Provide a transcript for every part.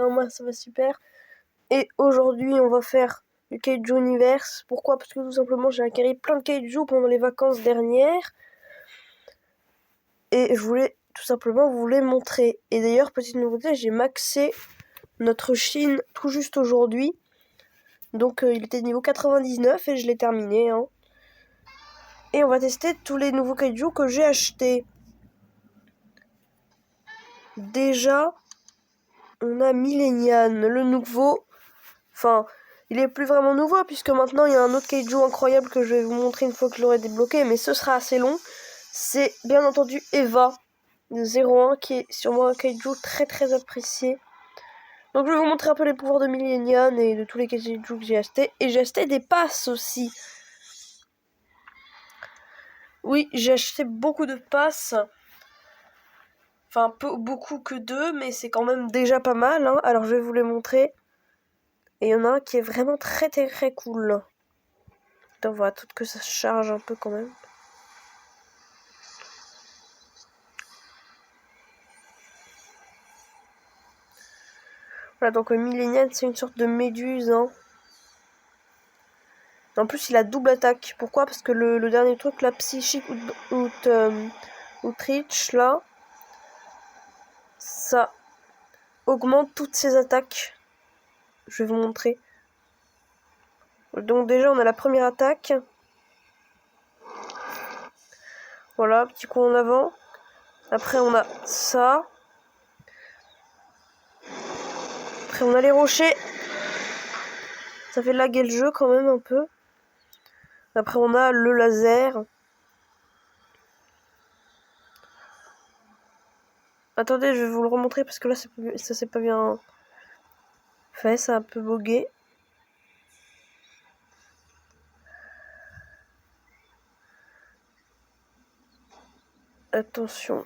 moi ça va super. Et aujourd'hui on va faire le Kaiju Universe. Pourquoi? Parce que tout simplement j'ai acquis plein de Kaiju pendant les vacances dernières. Et je voulais tout simplement vous les montrer. Et d'ailleurs, petite nouveauté, j'ai maxé notre Chine tout juste aujourd'hui. Donc il était niveau 99 et je l'ai terminé. Hein. Et on va tester tous les nouveaux Kaiju que j'ai achetés. Déjà, on a Millennian, le nouveau. Enfin, il est plus vraiment nouveau puisque maintenant il y a un autre Kaiju incroyable que je vais vous montrer une fois que je l'aurai débloqué. Mais ce sera assez long. C'est bien entendu Eva de 01 qui est sûrement un Kaiju très très apprécié. Donc je vais vous montrer un peu les pouvoirs de Millennian et de tous les Kaiju que j'ai achetés. Et j'ai acheté des passes aussi. Oui, j'ai acheté beaucoup de passes. Enfin, beaucoup que 2, mais c'est quand même déjà pas mal. Hein. Alors je vais vous les montrer. Et il y en a un qui est vraiment très très très cool. On voit tout que ça se charge un peu quand même. Voilà, donc Millennial, c'est une sorte de méduse. Hein. En plus, il a double attaque. Pourquoi? Parce que le dernier truc, la psychique Outreach, là, ça augmente toutes ses attaques. Je vais vous montrer. Donc déjà, on a la première attaque. Voilà, petit coup en avant. Après, on a ça. Après, on a les rochers. Ça fait laguer le jeu quand même un peu. Après, on a le laser. Attendez, je vais vous le remontrer parce que là, ça c'est pas bien fait. Ça a un peu bogué. Attention.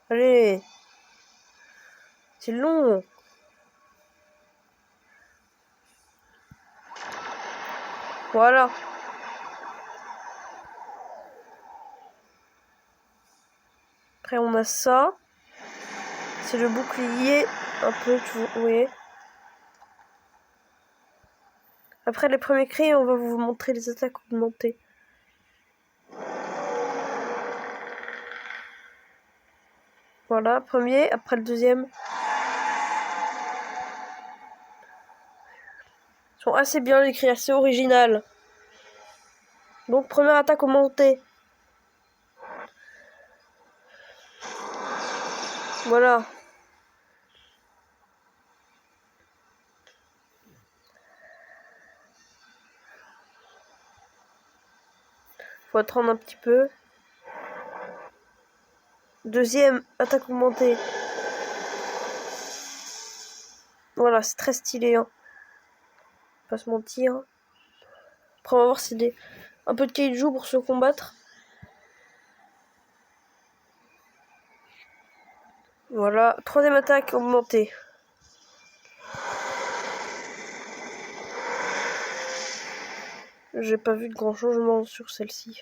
Allez. C'est long. Voilà. Après, on a ça. C'est le bouclier. Un peu, vous voyez. Après les premiers cris, on va vous montrer les attaques augmentées. Voilà, premier. Après le deuxième. Ils sont assez bien écrits, assez original. Donc, première attaque augmentée. Voilà. Faut attendre un petit peu. Deuxième attaque augmentée. Voilà, c'est très stylé. Hein. Pas se mentir. Après, on va voir si c'est un peu de kaiju pour se combattre. Voilà, troisième attaque augmentée. J'ai pas vu de grand changement sur celle-ci.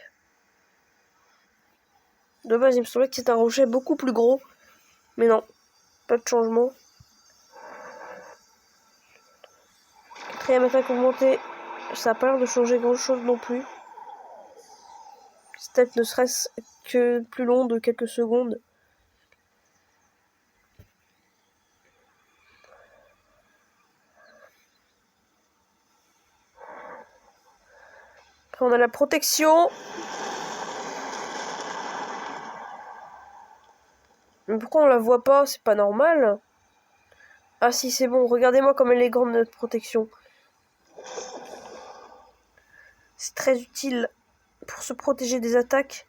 De base, il me semblait que c'était un rocher beaucoup plus gros. Mais non, pas de changement. Quatrième attaque augmentée. Ça a pas l'air de changer grand chose non plus. C'est peut-être ne serait-ce que plus long de quelques secondes. Après on a la protection. Mais pourquoi on la voit pas? C'est pas normal. Ah si, c'est bon. Regardez-moi comme elle est grande notre protection. C'est très utile pour se protéger des attaques.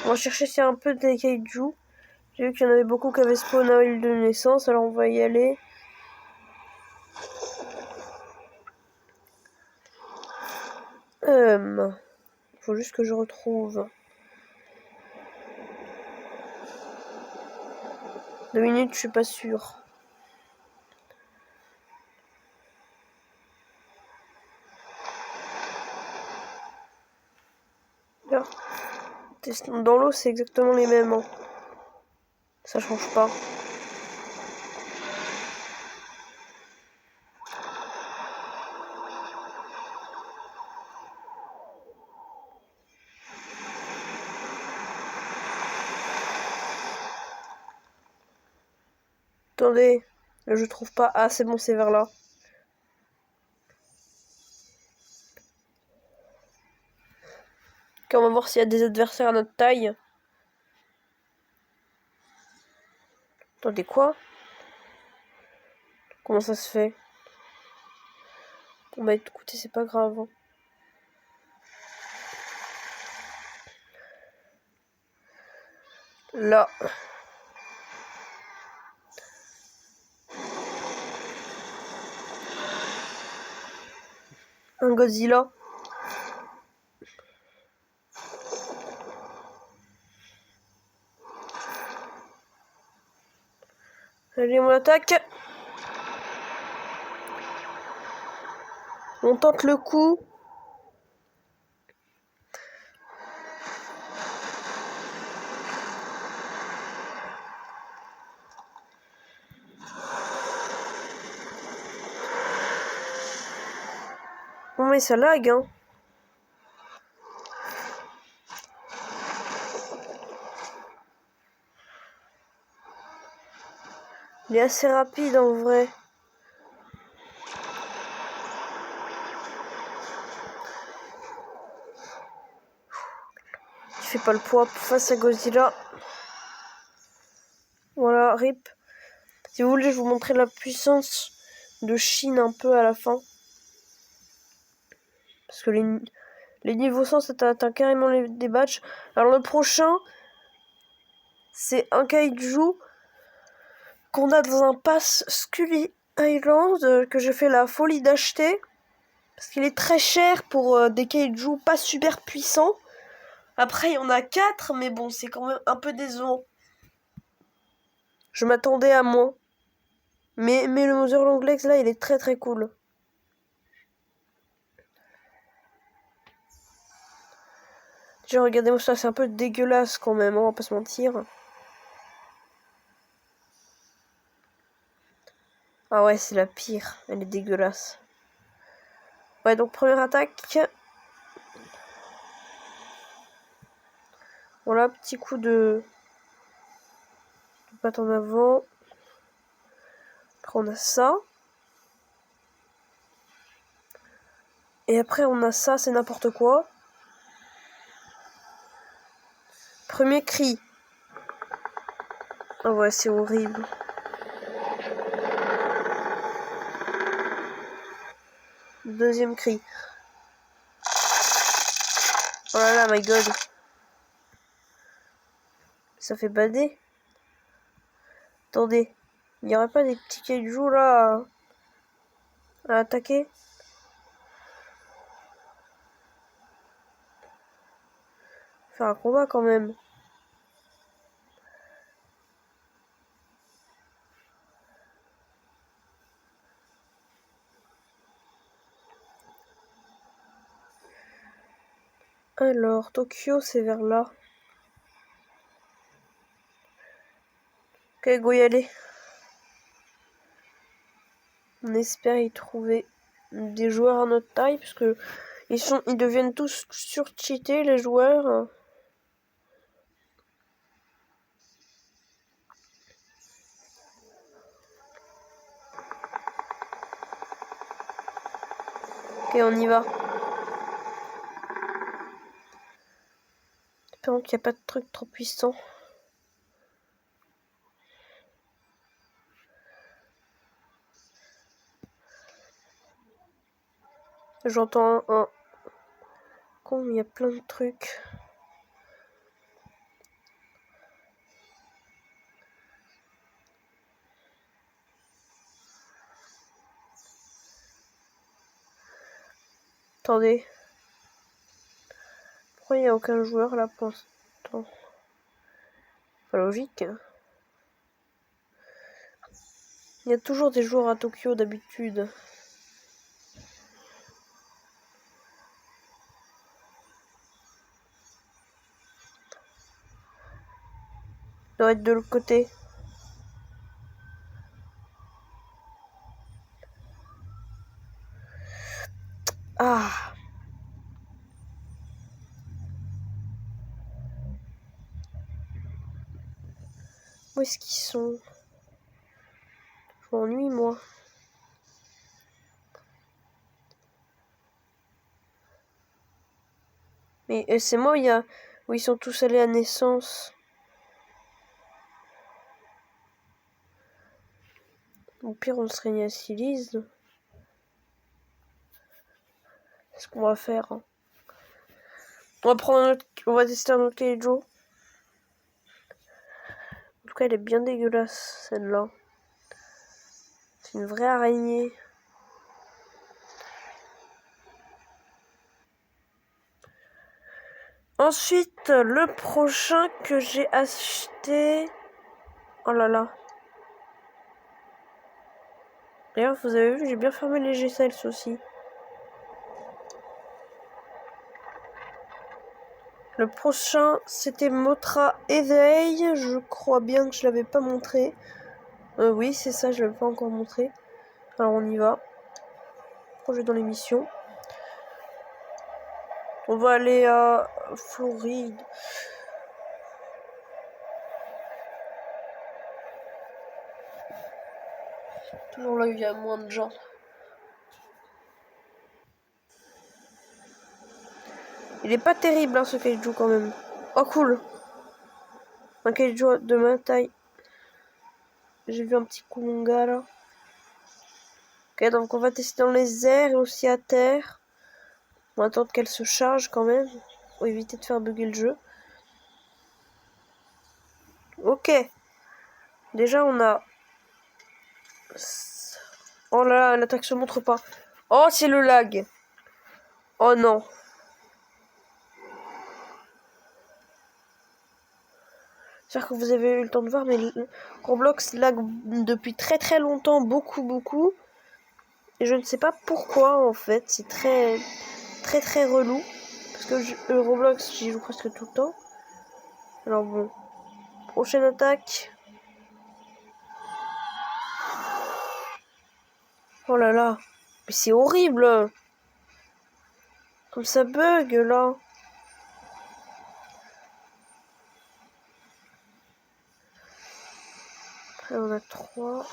On va chercher s'il y a un peu des kaiju. J'ai vu qu'il y en avait beaucoup qui avaient spawn à l'île de naissance, alors on va y aller. Faut juste que je retrouve. 2 minutes, je suis pas sûre. super. Dans l'eau, c'est exactement les mêmes. Hein. Ça change pas. Attendez, je trouve pas. Ah, c'est bon, c'est vers là. Ok, on va voir s'il y a des adversaires à notre taille. Attendez, quoi? Comment ça se fait? Bon bah écoutez, c'est pas grave. Hein. Là. Un Godzilla. Allez, on attaque. On tente le coup. Bon mais ça lag, hein. Il est assez rapide en vrai. Tu fais pas le poids face à Godzilla. Voilà, rip. Si vous voulez, je vous montrer la puissance de Chine un peu à la fin. Parce que les niveaux 100, ça atteint carrément des batchs. Alors le prochain, c'est un kaiju qu'on a dans un pass Scully Island que j'ai fait la folie d'acheter. Parce qu'il est très cher pour des kaiju pas super puissants. Après, il y en a 4, mais bon, c'est quand même un peu décevant. Je m'attendais à moins. Mais le Mother Longlegs, là, il est très très cool. Déjà, regardez-moi ça, c'est un peu dégueulasse quand même, hein, on va pas se mentir. Ah ouais, c'est la pire, elle est dégueulasse. Ouais, donc première attaque. Voilà, petit coup de patte en avant. Après, on a ça. Et après, on a ça, c'est n'importe quoi. Premier cri. Ah ouais, c'est horrible. Deuxième cri. Oh là là, my god. Ça fait bader. Attendez. Il n'y aurait pas des petits kaiju là à attaquer? Faire un combat quand même. Alors, Tokyo, c'est vers là. Ok, go y aller. On espère y trouver des joueurs à notre taille, parce que ils deviennent tous surcheatés, les joueurs. Ok, on y va. Espérons qu'il n'y a pas de truc trop puissant. J'entends un... Con, il y a plein de trucs. Attendez. Pourquoi il n'y a aucun joueur là pour l'instant? Pas logique. Il y a toujours des joueurs à Tokyo d'habitude. doit être de l'autre côté. Ah. Où est-ce qu'ils sont? Je m'ennuie, moi. Mais c'est moi où ils sont tous allés à naissance. Au pire, on se réinitialise. C'est ce qu'on va faire. Hein. On va tester un autre Keijo. En tout cas, elle est bien dégueulasse, celle-là. C'est une vraie araignée. Ensuite, le prochain que j'ai acheté... Oh là là. D'ailleurs, vous avez vu, j'ai bien fermé les G-Cells aussi. Le prochain, c'était Motra Éveil. Je crois bien que je l'avais pas montré. Oui, c'est ça, je l'avais pas encore montré. Alors, on y va. Projet dans l'émission. On va aller à Floride. Toujours là où il y a moins de gens. Il est pas terrible, hein, ce kaiju quand même. Oh, cool. Un kaiju de ma taille. J'ai vu un petit Kumonga là. Ok, donc on va tester dans les airs et aussi à terre. On va attendre qu'elle se charge quand même. Pour éviter de faire bugger le jeu. Ok. Déjà on a... Oh là là, l'attaque se montre pas. Oh, c'est le lag. Oh non. J'espère que vous avez eu le temps de voir, mais Roblox lag depuis très très longtemps, beaucoup. Et je ne sais pas pourquoi en fait, c'est très relou. Parce que Roblox, j'y joue presque tout le temps. Alors bon. Prochaine attaque. Oh là là. Mais c'est horrible. Comme ça bug là. Après on a 3.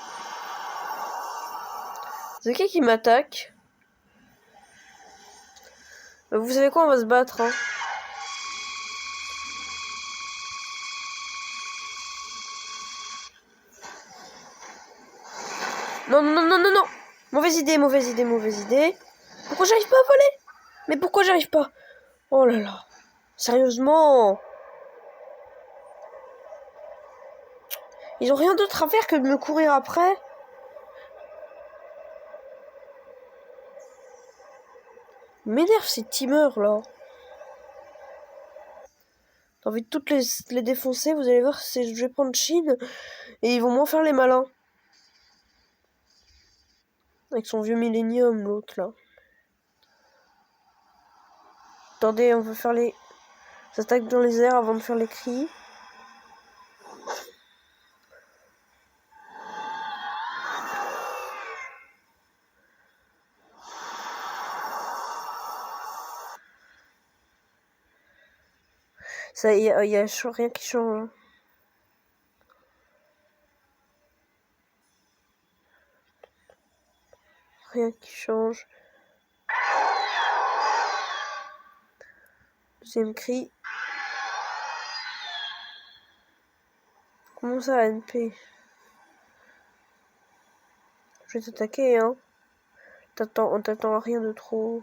C'est qui m'attaque? Vous savez quoi, on va se battre. Hein. Non. Mauvaise idée. Pourquoi j'arrive pas à voler? Mais pourquoi j'arrive pas? Oh là là. Sérieusement. Ils ont rien d'autre à faire que de me courir après. M'énerve ces teamers là. J'ai envie de toutes les défoncer. Vous allez voir, je vais prendre Chine. Et ils vont moins faire les malins. Avec son vieux Millennium, l'autre là. Attendez, on va faire les attaques dans les airs avant de faire les cris. Ça, y a rien qui change. Hein. Rien qui change. Deuxième cri. Comment ça, NP? Je vais t'attaquer, hein. On t'attend à rien de trop.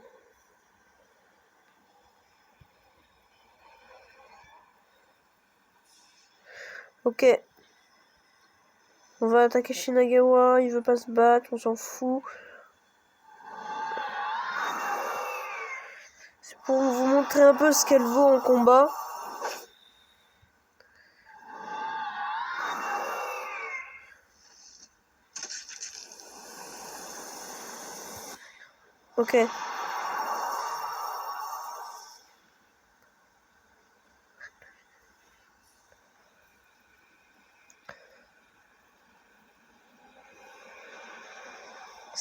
Ok. On va attaquer Shinagawa, il veut pas se battre, on s'en fout. C'est pour vous montrer un peu ce qu'elle vaut en combat. Ok.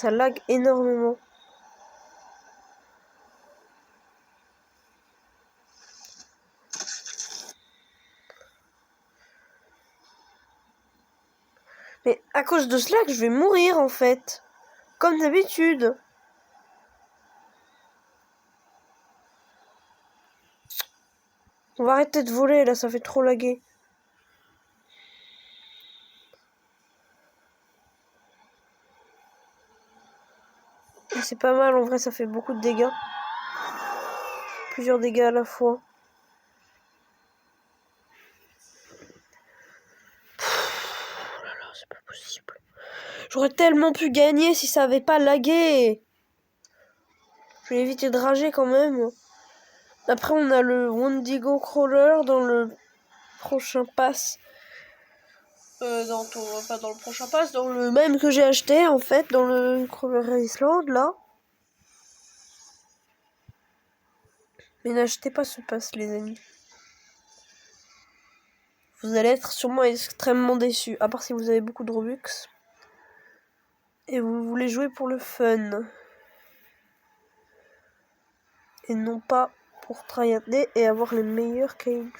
Ça lag énormément. Mais à cause de ce lag, je vais mourir en fait. Comme d'habitude. On va arrêter de voler là, ça fait trop laguer. C'est pas mal, en vrai, ça fait beaucoup de dégâts. Plusieurs dégâts à la fois. Oh là là, c'est pas possible. J'aurais tellement pu gagner si ça avait pas lagué. Je vais éviter de rager quand même. Après, on a le Wendigo Crawler dans le prochain pass. Pas dans le prochain pass, dans le même que j'ai acheté en fait, dans le Crawler Island là. Mais n'achetez pas ce pass, les amis. Vous allez être sûrement extrêmement déçus, à part si vous avez beaucoup de Robux. Et vous voulez jouer pour le fun. Et non pas pour tryharder et avoir les meilleurs kaiju.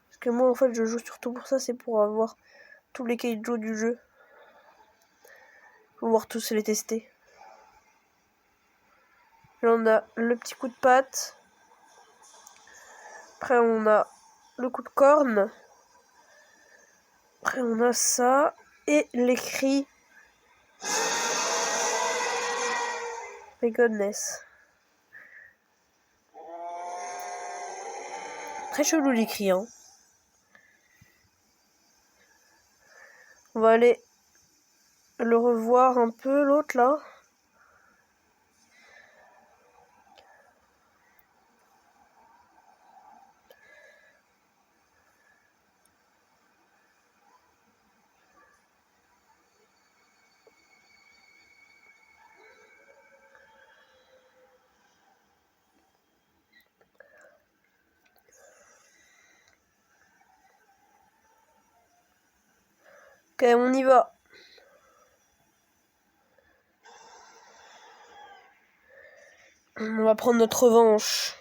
Parce que moi en fait je joue surtout pour ça, c'est pour avoir tous les kaiju du jeu. Pouvoir tous les tester. Là on a le petit coup de patte. Après on a le coup de corne. Après on a ça. Et les cris. My goodness. Très chelou les cris, hein. On va aller le revoir un peu, l'autre là. Ok, on y va. On va prendre notre revanche.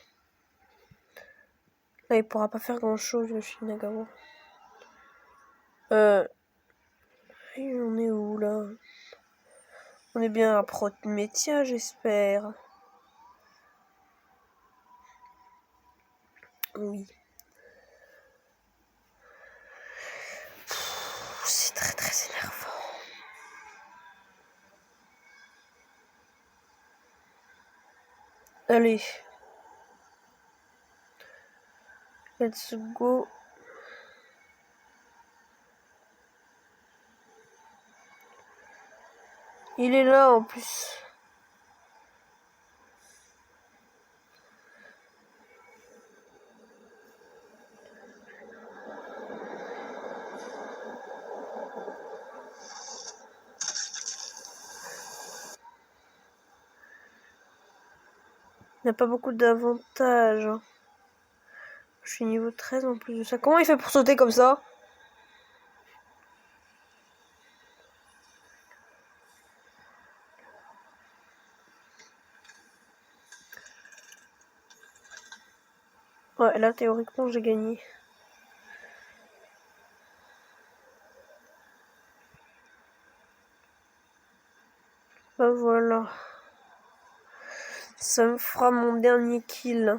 Là, il pourra pas faire grand chose, le Shinagawa. On est où là? On est bien à Prométhia, j'espère. Oui. C'est très très énervant. Allez. Let's go. Il est là en plus. Il n'a pas beaucoup d'avantages. Je suis niveau 13 en plus de ça. Comment il fait pour sauter comme ça? Ouais, là théoriquement j'ai gagné. Bah voilà. Ça me fera mon dernier kill.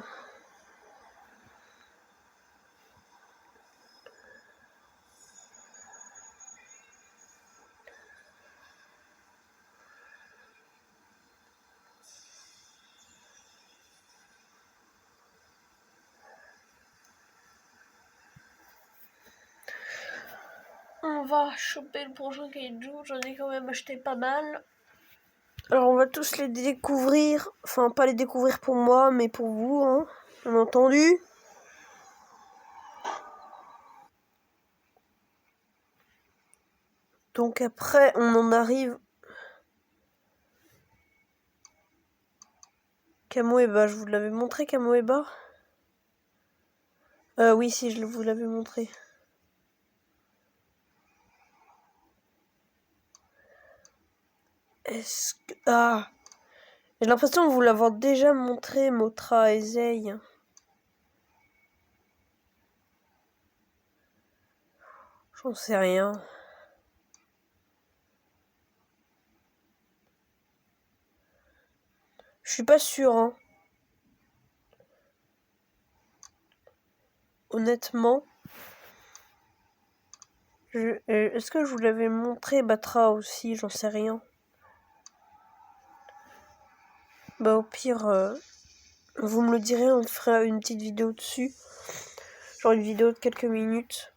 On va choper le prochain kaiju. J'en ai quand même acheté pas mal. Alors on va tous les découvrir. Enfin pas les découvrir pour moi, mais pour vous, hein. Bien entendu. Donc après on en arrive. Kamoeba, je vous l'avais montré Kamoeba? Oui si je vous l'avais montré. Est-ce que... Ah, j'ai l'impression de vous l'avoir déjà montré, Motra et Zei. J'en sais rien. Je suis pas sûre, hein. Honnêtement. Est-ce que je vous l'avais montré Batra aussi? J'en sais rien. Bah au pire, vous me le direz, on fera une petite vidéo dessus. Genre une vidéo de quelques minutes.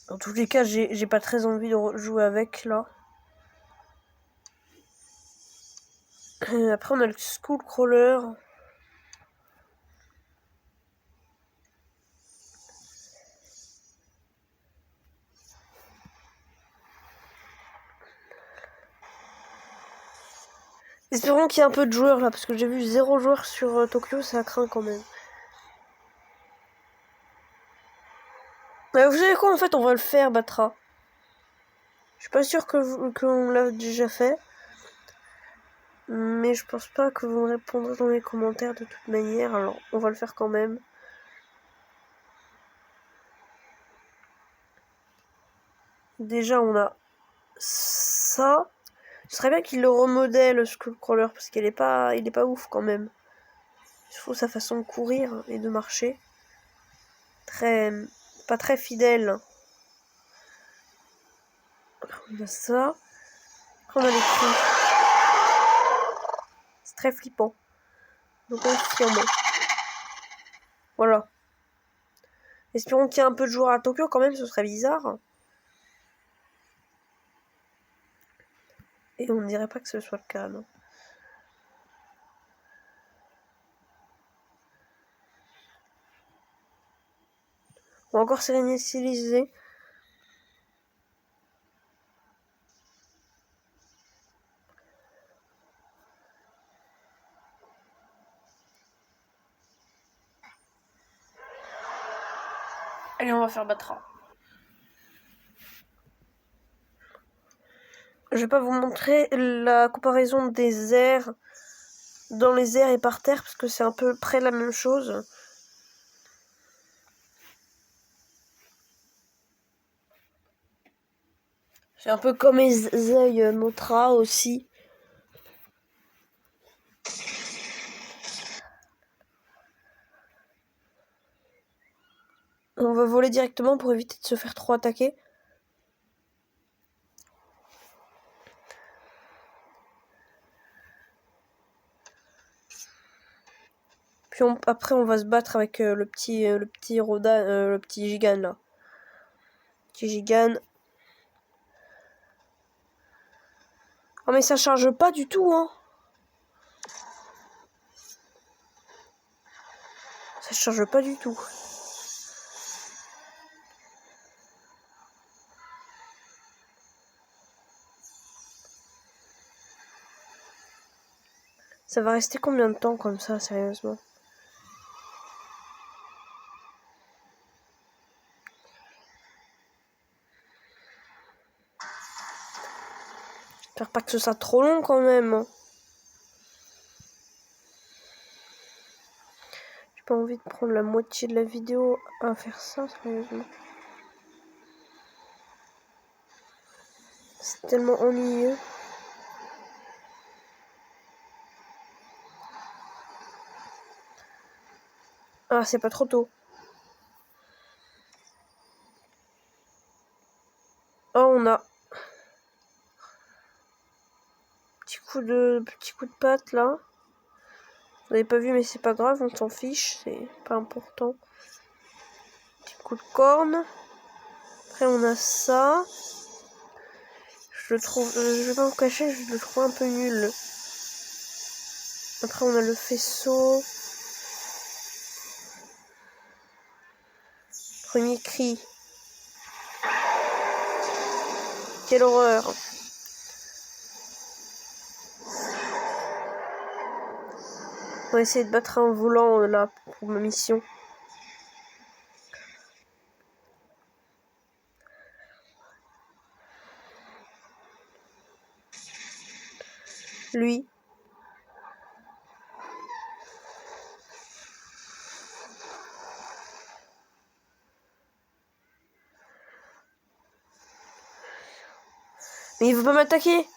En tous les cas, j'ai pas très envie de jouer avec là. Après on a le School Crawler. Espérons qu'il y ait un peu de joueurs là, parce que j'ai vu 0 joueur sur Tokyo, ça craint quand même. Vous savez quoi, en fait, on va le faire, Batra. Je suis pas sûre qu'on l'a déjà fait. Mais je pense pas que vous me répondrez dans les commentaires de toute manière, alors on va le faire quand même. Déjà, on a ça. Ce serait bien qu'il le remodèle, Skullcrawler, parce qu'il est pas ouf quand même. Il faut sa façon de courir et de marcher. Pas très fidèle. On a ça. Après, on a les cris. C'est très flippant. Donc on se tire bon. Voilà. Espérons qu'il y ait un peu de joueurs à Tokyo quand même, ce serait bizarre. Et on ne dirait pas que ce soit le cas, non. On va encore s'initialiser. Allez, on va faire Batra. Je vais pas vous montrer la comparaison des airs dans les airs et par terre parce que c'est un peu près la même chose. C'est un peu comme Zei Motra aussi. On va voler directement pour éviter de se faire trop attaquer. Puis après on va se battre avec le petit Gigan là. Petit Gigan. Oh mais ça charge pas du tout hein. Ça charge pas du tout. Ça va rester combien de temps comme ça, sérieusement? J'espère pas que ce soit trop long quand même. J'ai pas envie de prendre la moitié de la vidéo à faire ça, sérieusement. C'est tellement ennuyeux. Ah, c'est pas trop tôt. Oh, on a petit coup de patte là. Vous n'avez pas vu, mais c'est pas grave, on s'en fiche, c'est pas important. Petit coup de corne. Après, on a ça. Je le trouve, je vais pas vous cacher, je le trouve un peu nul. Après, on a le faisceau. Premier cri. Quelle horreur. On va essayer de battre un volant là pour ma mission. lui. Mais il veut pas m'attaquer.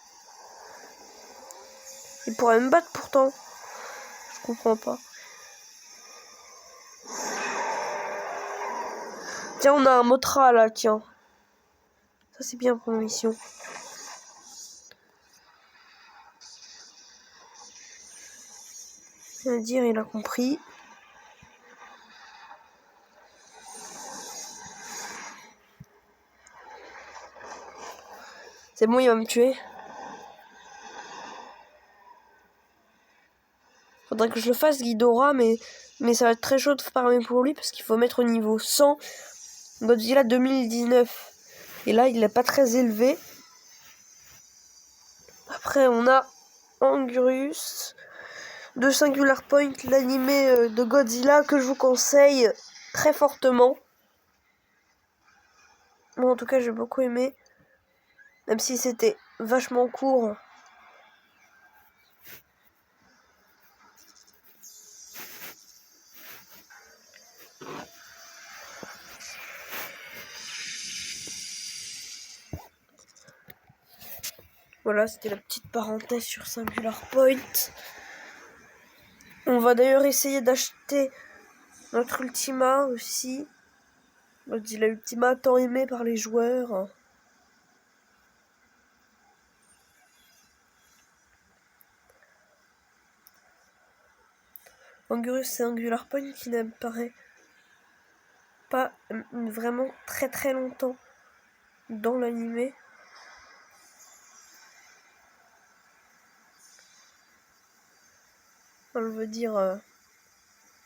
Il pourrait me battre pourtant. Je comprends pas. Tiens, on a un Motra là, tiens. Ça c'est bien pour la mission. Il va dire, il a compris. C'est bon, il va me tuer. Faudrait que je le fasse, Ghidorah, mais ça va être très chaud de farmer pour lui parce qu'il faut mettre au niveau 100 Godzilla 2019. Et là, il n'est pas très élevé. Après, on a Anguirus de Singular Point, l'animé de Godzilla que je vous conseille très fortement. Moi, en tout cas, j'ai beaucoup aimé. Même si c'était vachement court. Voilà, c'était la petite parenthèse sur Singular Point. On va d'ailleurs essayer d'acheter notre Ultima aussi. Godzilla Ultima, tant aimé par les joueurs. Anguirus et Singular Point qui n'apparaît pas vraiment très longtemps dans l'animé. On veut dire,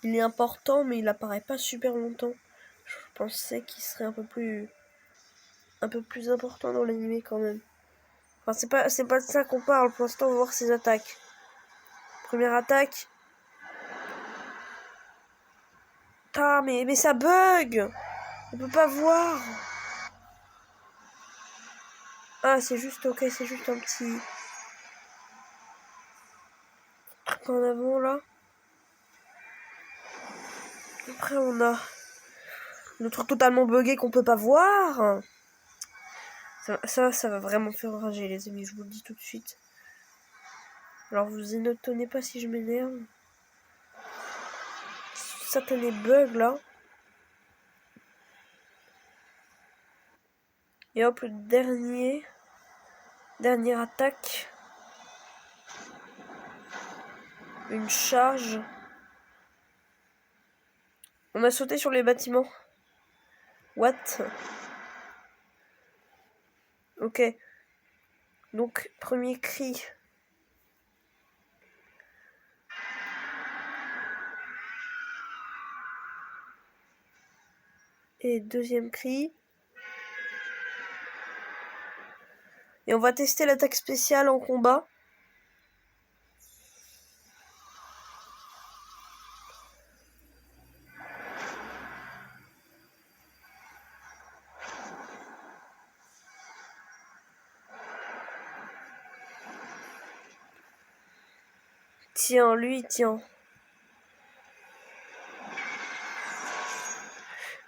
il est important, mais il apparaît pas super longtemps. Je pensais qu'il serait un peu plus important dans l'animé quand même. Enfin, c'est pas de ça qu'on parle. Pour l'instant, on va voir ses attaques. Première attaque. Ah, mais ça bug. On peut pas voir. Ah, c'est juste, ok, c'est juste un petit truc en avant là. Après, on a le truc totalement buggé qu'on peut pas voir. Ça va vraiment faire rager, les amis, je vous le dis tout de suite. Alors, vous étonnez pas si je m'énerve. Satané bug là. Et hop, le dernière attaque. Une charge. On a sauté sur les bâtiments. What? Ok. Donc, premier cri. Et deuxième cri. Et on va tester l'attaque spéciale en combat. Tiens, lui, tiens.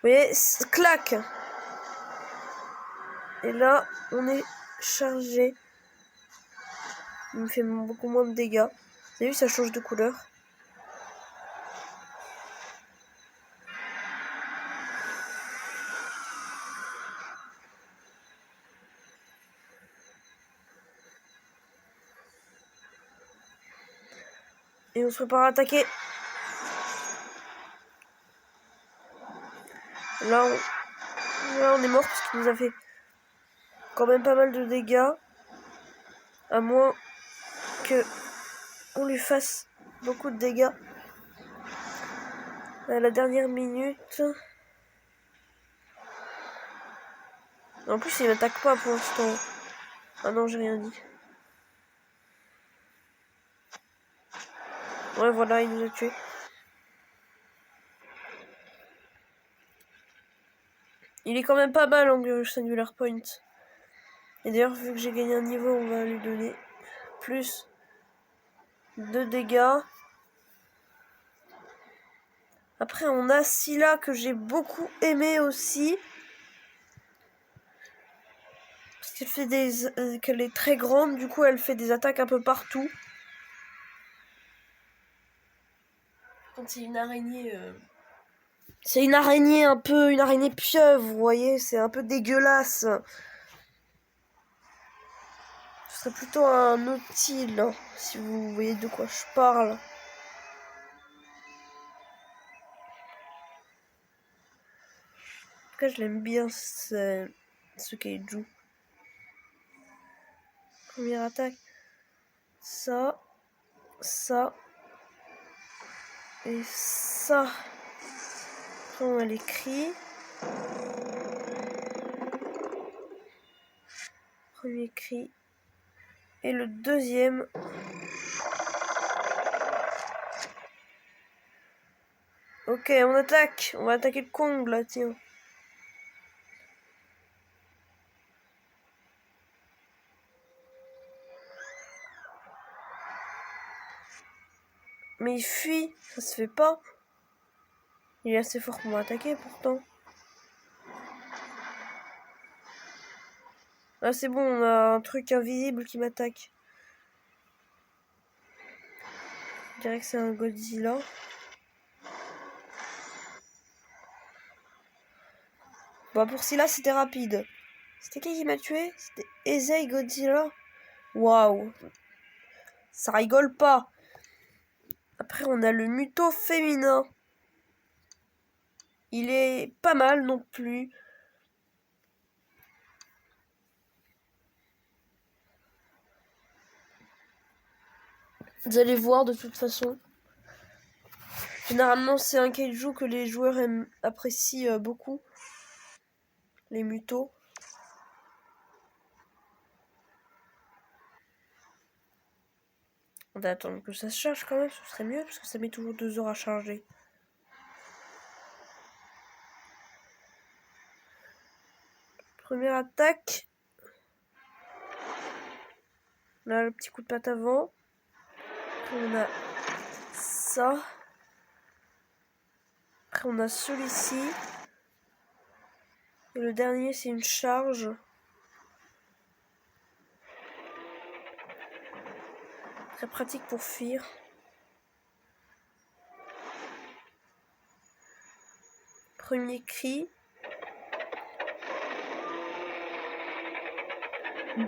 Vous voyez, clac. Et là, on est chargé. Il me fait beaucoup moins de dégâts. Vous avez vu, ça change de couleur. Et on se prépare à attaquer. Là, on est mort parce qu'il nous a fait quand même pas mal de dégâts. À moins que on lui fasse beaucoup de dégâts. À la dernière minute. En plus, il m'attaque pas pour l'instant. Ah non, j'ai rien dit. Ouais, voilà, il nous a tués. Il est quand même pas mal, Anguirus Singular Point. Et d'ailleurs, vu que j'ai gagné un niveau, on va lui donner plus 2 dégâts. Après, on a Scylla que j'ai beaucoup aimé aussi. Parce qu'elle fait qu'elle est très grande, du coup, elle fait des attaques un peu partout. Quand c'est une araignée... C'est une araignée une araignée pieuvre, vous voyez, c'est un peu dégueulasse. Ce serait plutôt un nautile, hein, si vous voyez de quoi je parle. En tout cas, je l'aime bien, ce kaiju. Première attaque. Ça. Ça. Et ça. Après, on a les cris. Premier cri. Et le deuxième. Ok, on attaque. On va attaquer le Kong, là, tiens. Mais il fuit. Ça se fait pas. Il est assez fort pour m'attaquer, pourtant. Ah, c'est bon, on a un truc invisible qui m'attaque. Je dirais que c'est un Godzilla. Bah, pour celui-là, c'était rapide. C'était qui m'a tué? C'était Ezei Godzilla. Waouh. Ça rigole pas. Après, on a le Muto féminin. Il est pas mal non plus. Vous allez voir de toute façon. Généralement, c'est un kaiju que les joueurs apprécient beaucoup. Les mutos. On va attendre que ça se charge quand même, ce serait mieux parce que ça met toujours 2 heures à charger. Première attaque. Là, le petit coup de patte avant. Après, on a ça. Après, on a celui-ci. Et le dernier, c'est une charge. Très pratique pour fuir. Premier cri.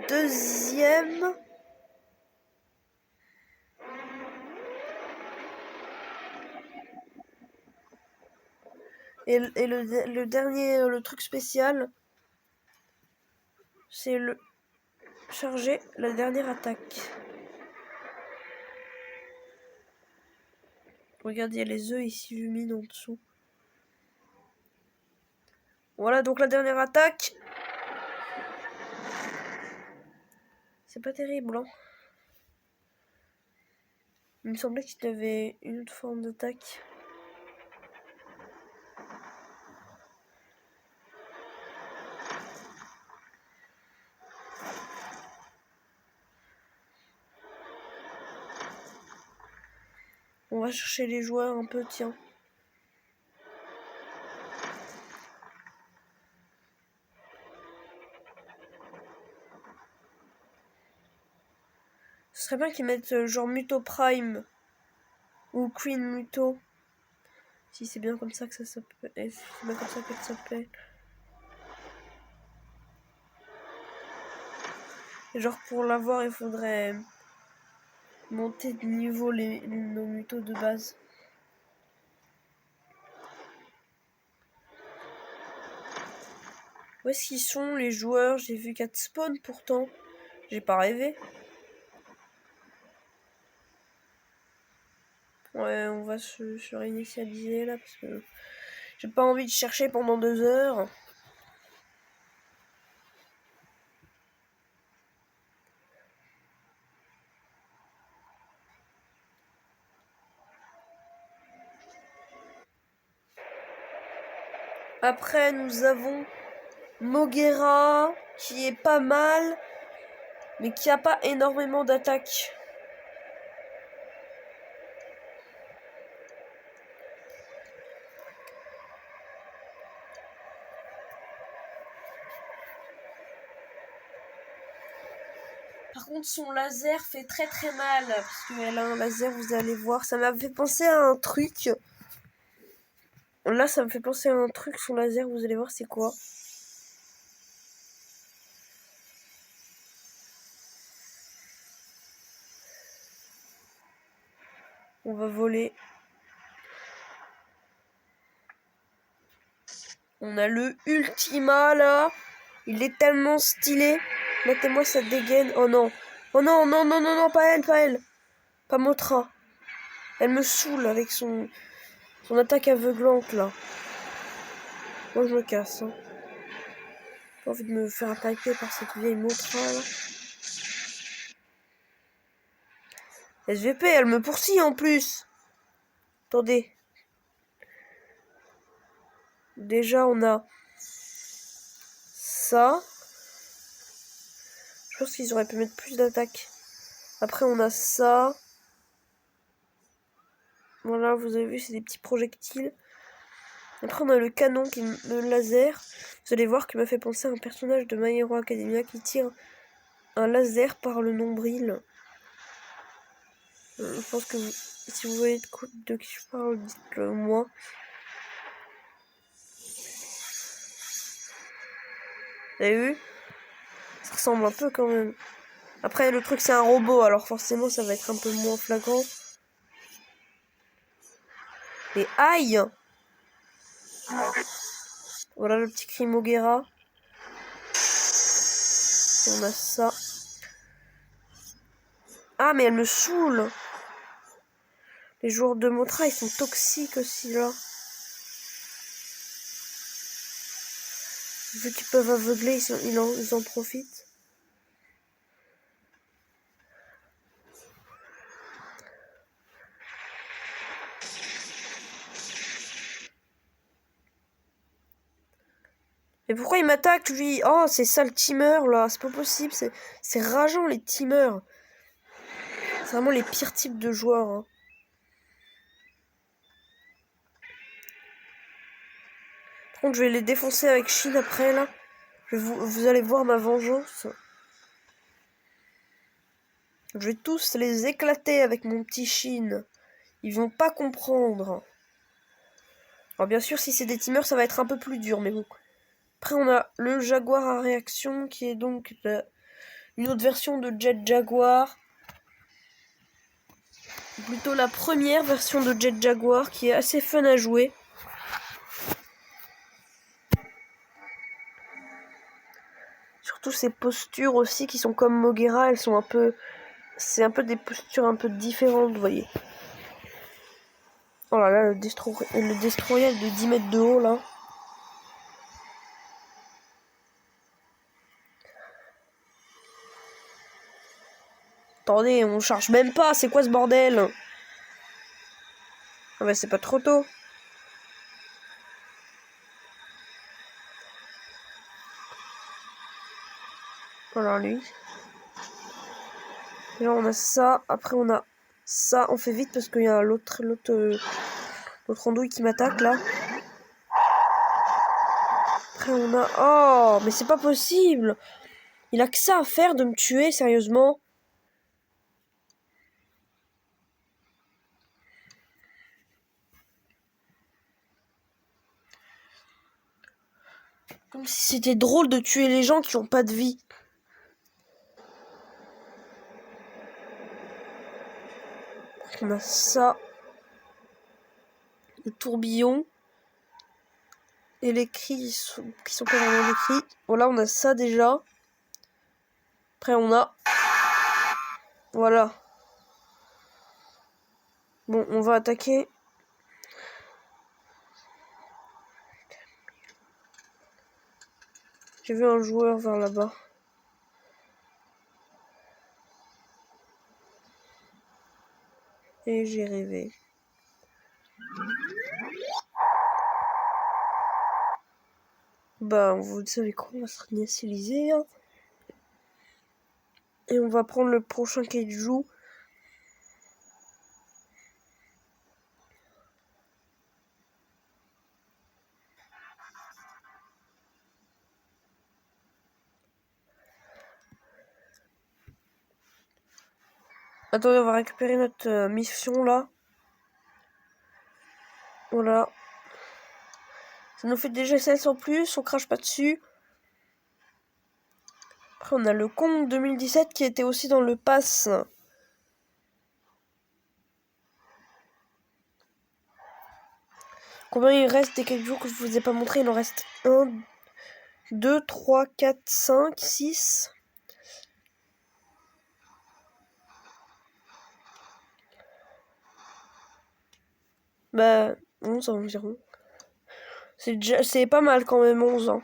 Deuxième. Et le dernier, le truc spécial, c'est le charger la dernière attaque. Regardez, il y a les œufs ici lumineux en dessous. Voilà donc la dernière attaque. C'est pas terrible, hein. Il me semblait qu'il avait une autre forme d'attaque. On va chercher les joueurs un peu, tiens. Ce serait bien qu'ils mettent genre Muto Prime ou Queen Muto. Si c'est bien comme ça que ça s'appelle. C'est bien comme ça qu'elle s'appelle. Genre pour l'avoir, il faudrait monter de niveau nos mutos de base. Où est-ce qu'ils sont les joueurs? J'ai vu 4 spawns pourtant. J'ai pas rêvé. Ouais, on va se réinitialiser là parce que j'ai pas envie de chercher pendant 2 heures. Après, nous avons Moguera qui est pas mal, mais qui a pas énormément d'attaques. Par contre, son laser fait très très mal. Parce qu'elle a un laser, vous allez voir. Ça m'a fait penser à un truc. Là, ça me fait penser à un truc, son laser. Vous allez voir, c'est quoi. On va voler. On a le Ultima, là. Il est tellement stylé. Mettez-moi sa dégaine. Oh non. Oh non, non, non, non, non, pas elle, pas elle. Pas Motra. Elle me saoule avec son attaque aveuglante, là. Moi, je me casse. Hein. J'ai pas envie de me faire attaquer par cette vieille Motra, là. SVP, elle me poursuit en plus. Attendez. Déjà, on a ça. Je pense qu'ils auraient pu mettre plus d'attaques. Après, on a ça. Voilà, vous avez vu, c'est des petits projectiles. Après, on a le canon, le laser. Vous allez voir qu'il m'a fait penser à un personnage de My Hero Academia qui tire un laser par le nombril. Je pense que si vous voyez de qui je parle, dites-le moi. Vous avez vu? Ça ressemble un peu quand même. Après, le truc, c'est un robot, alors forcément, ça va être un peu moins flagrant. Et aïe! Voilà le petit cri Mogera. On a ça. Ah, mais elle me saoule! Les joueurs de Motra, ils sont toxiques aussi, là. Vu qu'ils peuvent aveugler, ils en profitent. Mais pourquoi il m'attaque, lui? Oh, c'est ça le teamer, là. C'est pas possible. C'est rageant, les teamers. C'est vraiment les pires types de joueurs. Hein. Par contre, je vais les défoncer avec Shin après, là. Vous allez voir ma vengeance. Je vais tous les éclater avec mon petit Shin. Ils vont pas comprendre. Alors bien sûr, si c'est des teamers, ça va être un peu plus dur, mais bon. Après, on a le Jaguar à réaction, qui est donc une autre version de Jet Jaguar. Plutôt la première version de Jet Jaguar, qui est assez fun à jouer. Surtout ces postures aussi, qui sont comme Mogera, elles sont un peu... C'est un peu des postures un peu différentes, vous voyez. Oh là là, le destroyer de 10 mètres de haut, là. Attendez, on charge même pas, c'est quoi ce bordel? Ah bah c'est pas trop tôt. Voilà lui. Et là on a ça, après on a ça, on fait vite parce qu'il y a l'autre andouille qui m'attaque là. Après on a... Oh, mais c'est pas possible! Il a que ça à faire de me tuer, sérieusement. Comme si c'était drôle de tuer les gens qui ont pas de vie. On a ça. Le tourbillon. Et les cris qui sont pas vraiment des cris. Voilà, on a ça déjà. Après on a... Voilà. Bon, on va attaquer. J'ai vu un joueur vers là-bas. Et j'ai rêvé. Bah, vous savez quoi, on va se réinitialiser. Hein. Et on va prendre le prochain kaiju. Attendez, on va récupérer notre mission là. Voilà. Ça nous fait déjà 16 en plus, on crache pas dessus. Après, on a le Kong 2017 qui était aussi dans le pass. Combien il reste des quelques jours que je vous ai pas montré? Il en reste 1, 2, 3, 4, 5, 6. Bah, 11 environ. C'est pas mal quand même, 11 ans.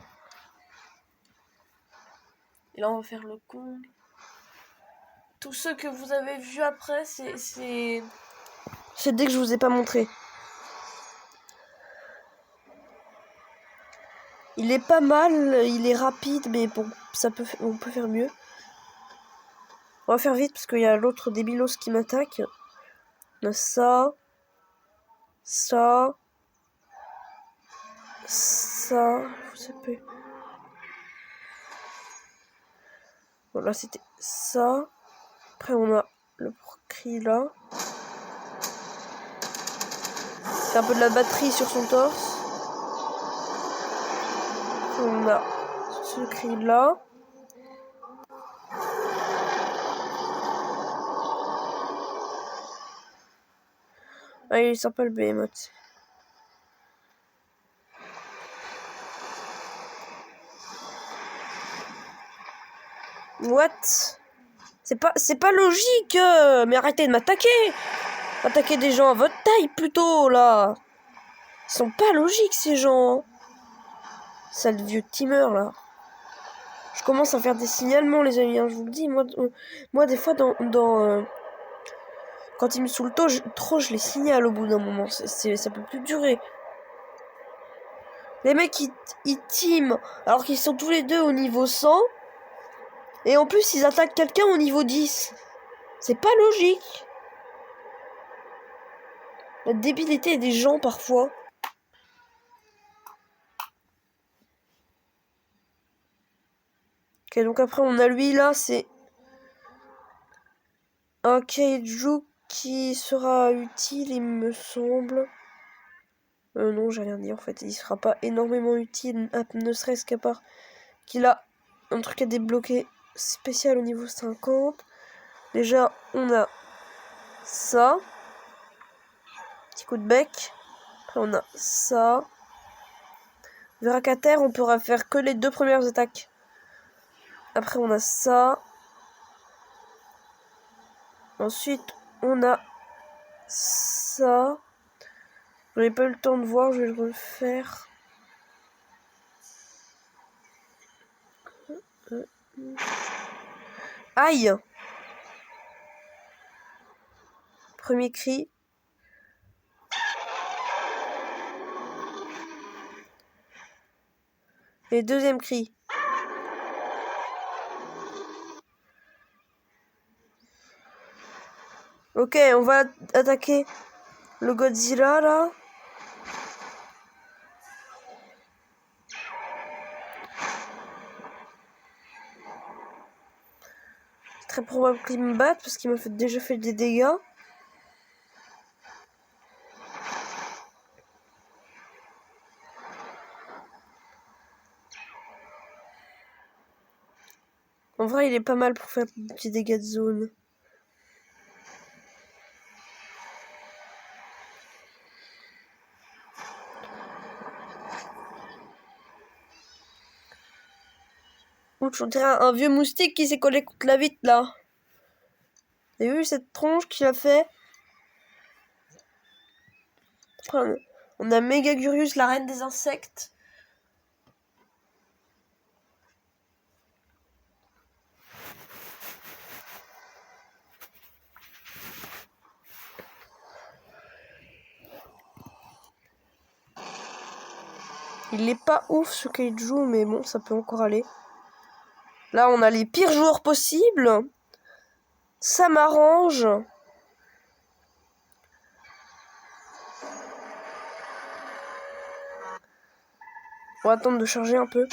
Et là, on va faire le Kong. Tous ceux que vous avez vus après, c'est dès que je vous ai pas montré. Il est pas mal, il est rapide, mais bon, on peut faire mieux. On va faire vite parce qu'il y a l'autre débilos qui m'attaque. On a ça. Ça. Ça. Je sais plus. Voilà, c'était ça. Après, on a le cri là. C'est un peu de la batterie sur son torse. Après, on a ce cri là. Ah, il est sympa le Behemoth. What? C'est pas logique. Mais arrêtez de m'attaquer. Attaquez des gens à votre taille plutôt là. Ils sont pas logiques ces gens. Sale vieux teamer là. Je commence à faire des signalements les amis, hein, je vous le dis. Moi des fois quand ils me saoulent trop, je les signale au bout d'un moment. Ça peut plus durer. Les mecs ils team alors qu'ils sont tous les deux au niveau 100. Et en plus ils attaquent quelqu'un au niveau 10. C'est pas logique. La débilité des gens parfois. Ok, donc après on a lui là, c'est un kaiju qui sera utile il me semble. Non, j'ai rien dit en fait, il sera pas énormément utile, ne serait-ce qu'à part qu'il a un truc à débloquer spécial au niveau 50. Déjà, on a ça. Petit coup de bec. Après, on a ça. On verra qu'à terre, on pourra faire que les 2 premières attaques. Après, on a ça. Ensuite, on a ça. J'avais pas eu le temps de voir, je vais le refaire. Aïe! Premier cri. Et deuxième cri. Ok, on va attaquer le Godzilla là. C'est très probable qu'il me batte parce qu'il m'a déjà fait des dégâts. En vrai, il est pas mal pour faire des petits dégâts de zone. Ouch, on dirait un vieux moustique qui s'est collé contre la vitre là. Vous avez vu cette tronche qu'il a fait? Après, on a Megagurius, la reine des insectes. Il est pas ouf ce kaiju, mais bon, ça peut encore aller. Là, on a les pires joueurs possibles. Ça m'arrange. On va attendre de charger un peu.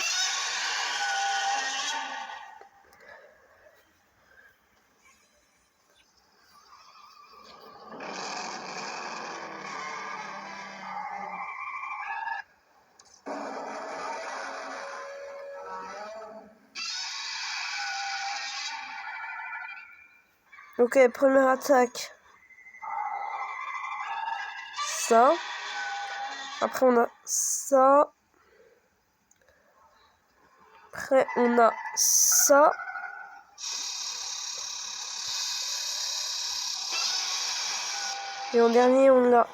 Ok, première attaque. Ça. Après, on a ça. Après, on a ça. Et en dernier, on a...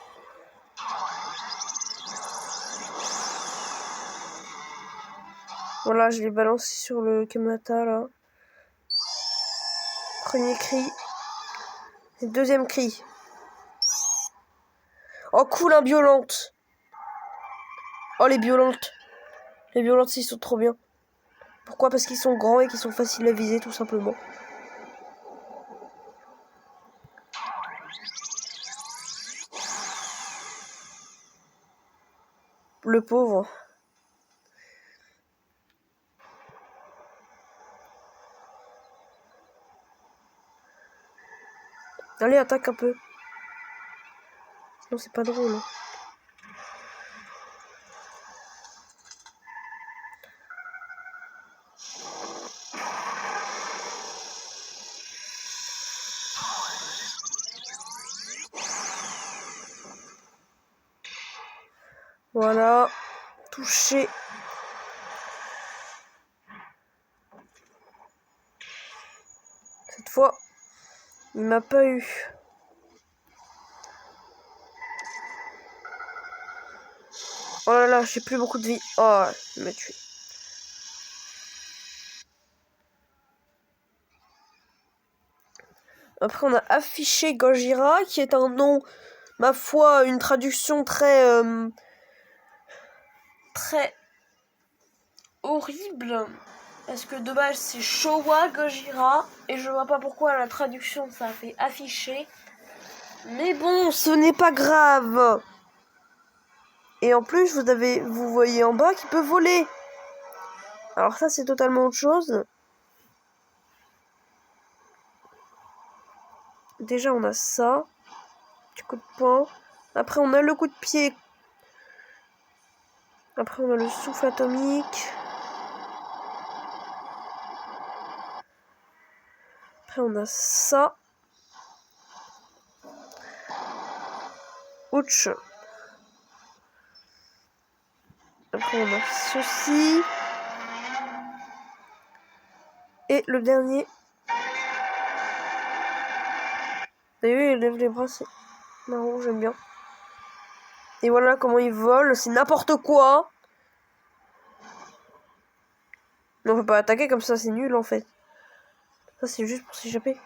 Voilà, je l'ai balancé sur le Kamata, là. Premier cri. Et deuxième cri. Oh, cool, un violente. Oh, les violentes. Les violentes, ils sont trop bien. Pourquoi? Parce qu'ils sont grands et qu'ils sont faciles à viser, tout simplement. Le pauvre. Allez, attaque un peu. Sinon, c'est pas drôle. Hein. Voilà. Touché. Cette fois, il m'a pas eu. Oh là là, j'ai plus beaucoup de vie. Oh, il m'a tué. Après, on a affiché Gojira, qui est un nom, ma foi, une traduction très horrible. Parce que de base, c'est Showa Gojira. Et je vois pas pourquoi la traduction, ça a fait afficher. Mais bon, ce n'est pas grave. Et en plus, vous voyez en bas qu'il peut voler. Alors ça, c'est totalement autre chose. Déjà, on a ça. Petit coup de poing. Après, on a le coup de pied. Après, on a le souffle atomique. Après, on a ça. Ouch. Après, on a ceci. Et le dernier. Vous avez vu, il lève les bras, c'est marrant, j'aime bien. Et voilà comment il vole, c'est n'importe quoi. Mais on peut pas attaquer comme ça, c'est nul en fait. Ça, c'est juste pour s'échapper.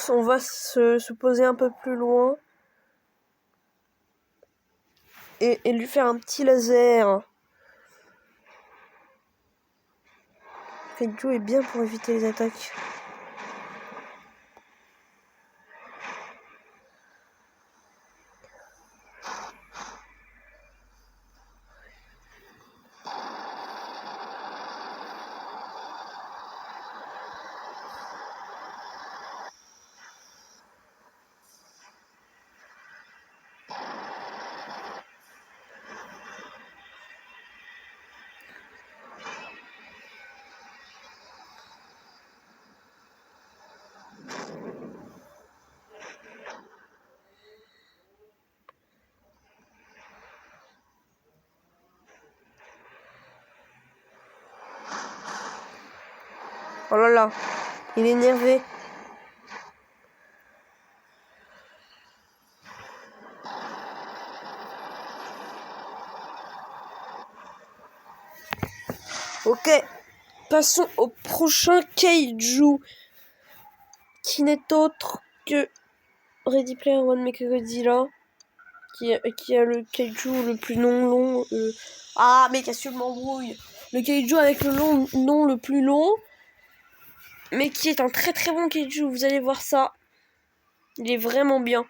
On va se poser un peu plus loin. Et lui faire un petit laser. Kaiju est bien pour éviter les attaques. Oh là là, il est énervé. Ok, passons au prochain Kaiju. Qui n'est autre que Ready Player One Mechagodzilla. Qui a le Kaiju le plus long. Ah, mais qu'est-ce que je m'embrouille. Le Kaiju avec le nom le plus long. mais qui est un très très bon kaiju. Vous allez voir ça. Il est vraiment bien.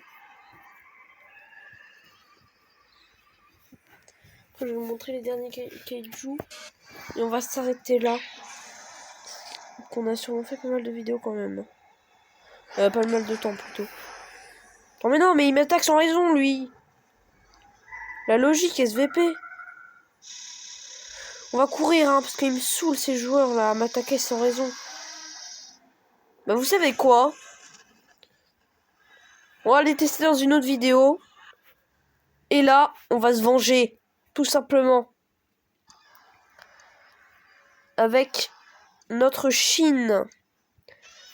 Après, je vais vous montrer les derniers kaiju. Et on va s'arrêter là. Donc on a sûrement fait pas mal de vidéos quand même. Pas mal de temps plutôt. Oh mais non, mais il m'attaque sans raison lui. La logique SVP. On va courir hein, parce qu'il me saoule ces joueurs là à m'attaquer sans raison. Bah vous savez quoi? On va les tester dans une autre vidéo. Et là, on va se venger. Tout simplement. Avec notre Chine.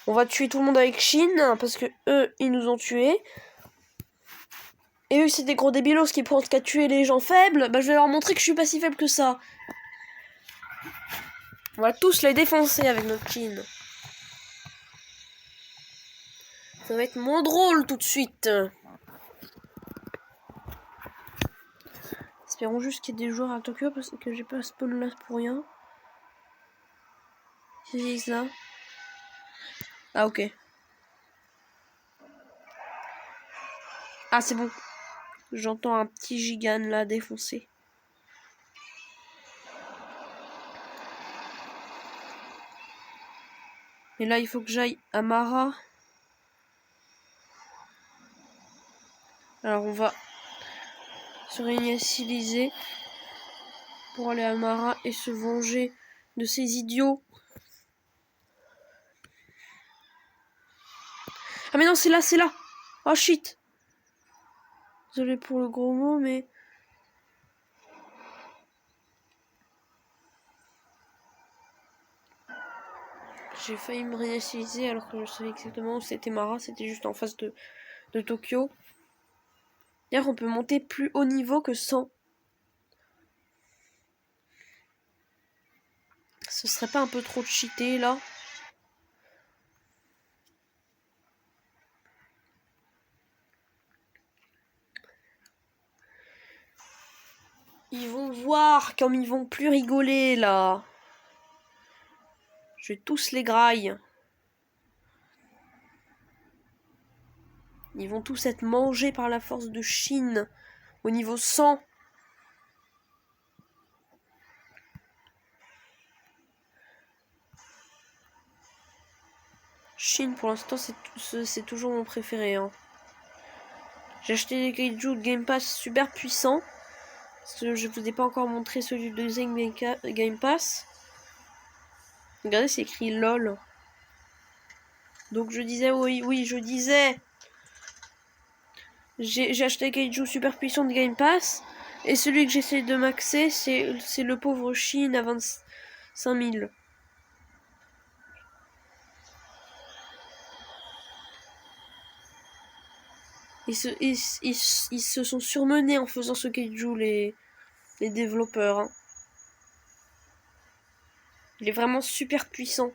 On va tuer tout le monde avec Chine. Parce que eux, ils nous ont tués. Et eux, c'est des gros débilos qui pensent qu'à tuer les gens faibles. Bah je vais leur montrer que je suis pas si faible que ça. On va tous les défoncer avec notre Chine. Ça va être moins drôle tout de suite. Espérons juste qu'il y ait des joueurs à Tokyo parce que j'ai pas spawn là pour rien. C'est ça. Ah ok. Ah c'est bon. J'entends un petit gigan là défoncer. Et là il faut que j'aille à Mara. Alors on va se réinitialiser pour aller à Mara et se venger de ces idiots. Ah mais non c'est là, c'est là. Oh shit. Désolé pour le gros mot mais... J'ai failli me réinitialiser alors que je savais exactement où c'était Mara. C'était juste en face de Tokyo. D'ailleurs on peut monter plus haut niveau que 100. Ce serait pas un peu trop cheaté là? Ils vont voir comme ils vont plus rigoler là. Je vais tous les graille. Ils vont tous être mangés par la force de Chine au niveau 100. Chine pour l'instant c'est toujours mon préféré hein. J'ai acheté des kaiju de Game Pass super puissants. Parce que je vous ai pas encore montré celui de deuxième Game Pass. Regardez c'est écrit LOL. Donc je disais oui je disais. J'ai acheté kaiju super puissant de Game Pass. Et celui que j'essaie de maxer c'est le pauvre Chine à 25 000. Ils se sont surmenés en faisant ce kaiju, les développeurs. Hein. Il est vraiment super puissant.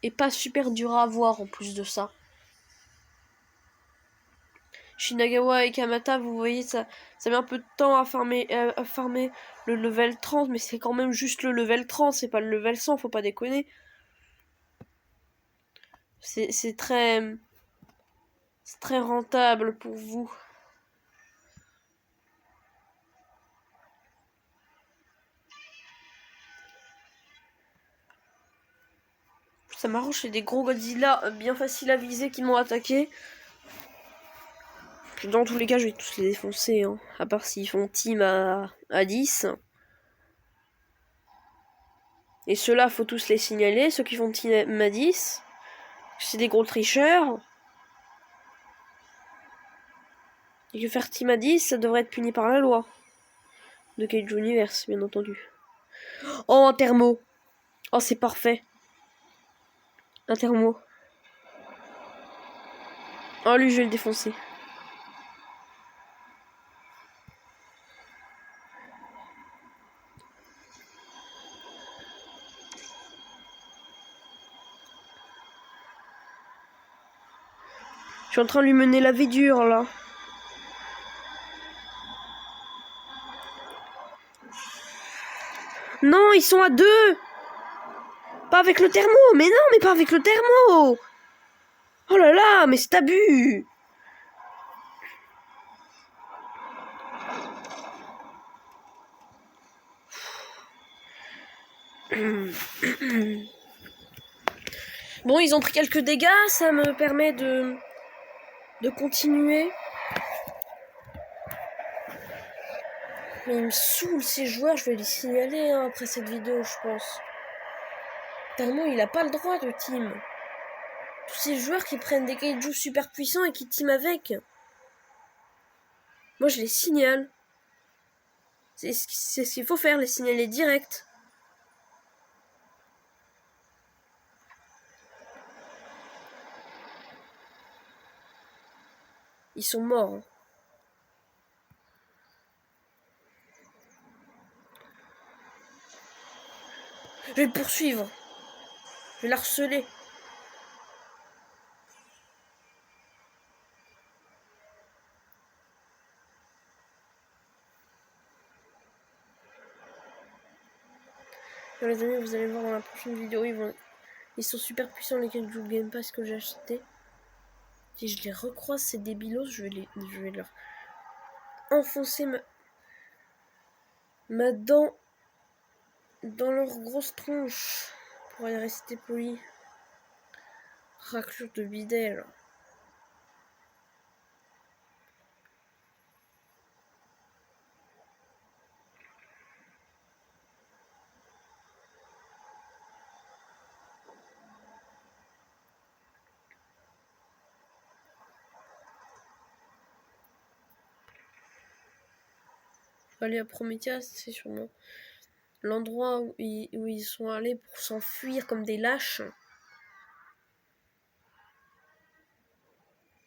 Et pas super dur à avoir en plus de ça. Shinagawa et Kamata, vous voyez, ça met un peu de temps à farmer le level 30, mais c'est quand même juste le level 30, c'est pas le level 100, faut pas déconner. C'est très rentable pour vous. Ça m'arrange, c'est des gros Godzilla bien faciles à viser qui m'ont attaqué. Dans tous les cas, je vais tous les défoncer, hein. À part s'ils font team à 10. Et ceux-là, faut tous les signaler, ceux qui font team à 10. C'est des gros tricheurs. Et que faire team à 10, ça devrait être puni par la loi. De Kaiju Universe, bien entendu. Oh, un thermo. Oh, c'est parfait. Un thermo. Oh, lui, je vais le défoncer. Je suis en train de lui mener la vie dure, là. Non, ils sont à 2. Pas avec le thermo. Mais non, mais pas avec le thermo. Oh là là, mais c'est abus. Bon, ils ont pris quelques dégâts, ça me permet de continuer. Mais ils me saoulent ces joueurs, je vais les signaler hein, après cette vidéo, je pense. Tellement il a pas le droit de team. Tous ces joueurs qui prennent des kaiju super puissants et qui team avec. Moi je les signale. C'est ce qu'il faut faire, les signaler direct. Ils sont morts. Hein. Je vais le poursuivre. Je vais l'harceler. Les amis, vous allez voir dans la prochaine vidéo, ils sont super puissants les kaiju Game Pass que j'ai acheté. Si je les recroise ces débilos, je vais leur enfoncer ma dent dans leur grosse tronche pour aller rester poli. Raclure de bidet là. Aller à Prometheus, c'est sûrement l'endroit où ils sont allés pour s'enfuir comme des lâches.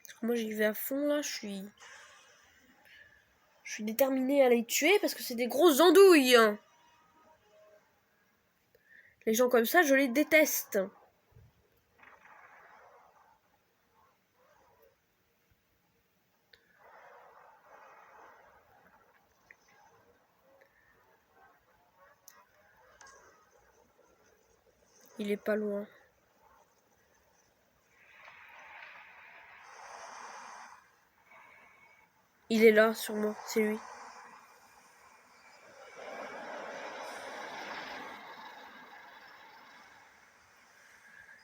Parce que moi j'y vais à fond là, je suis déterminée à les tuer parce que c'est des grosses andouilles. Les gens comme ça, je les déteste. Il est pas loin. Il est là, sûrement. C'est lui.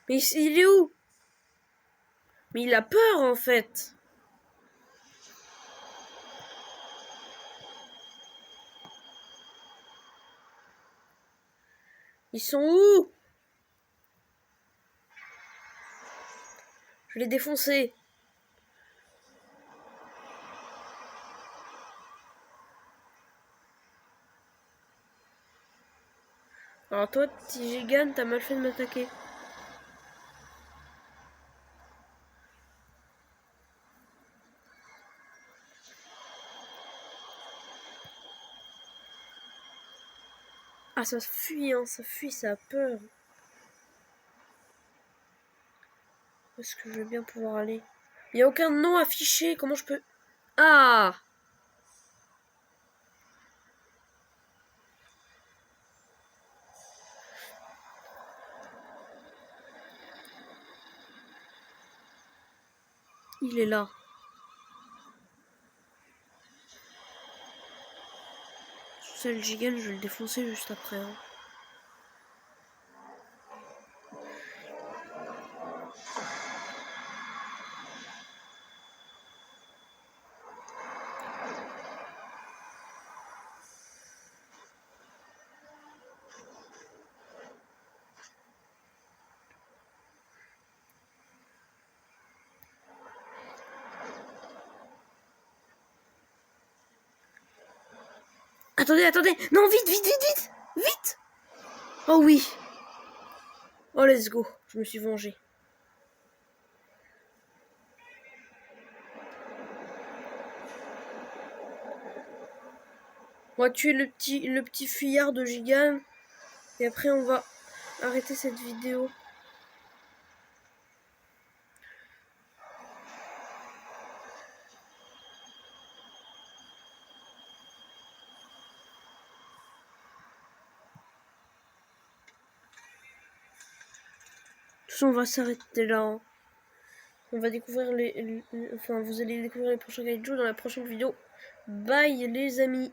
Mais il est où? Mais il a peur, en fait. Ils sont où? Je l'ai défoncé. Alors toi, Tijigan, t'as mal fait de m'attaquer. Ah, ça fuit, hein, ça fuit, ça a peur. Où est-ce que je vais bien pouvoir aller? Il n'y a aucun nom affiché, comment je peux... Ah! Il est là. C'est le Gigan, je vais le défoncer juste après. Hein. Attendez, attendez! Non, vite, vite, vite, vite! Vite! Oh oui! Oh, let's go. Je me suis vengé. On va tuer le petit fuyard de Gigan. Et après, on va arrêter cette vidéo. façon, on va s'arrêter là. Hein. On va découvrir enfin, vous allez découvrir les prochains kaiju dans la prochaine vidéo. Bye les amis.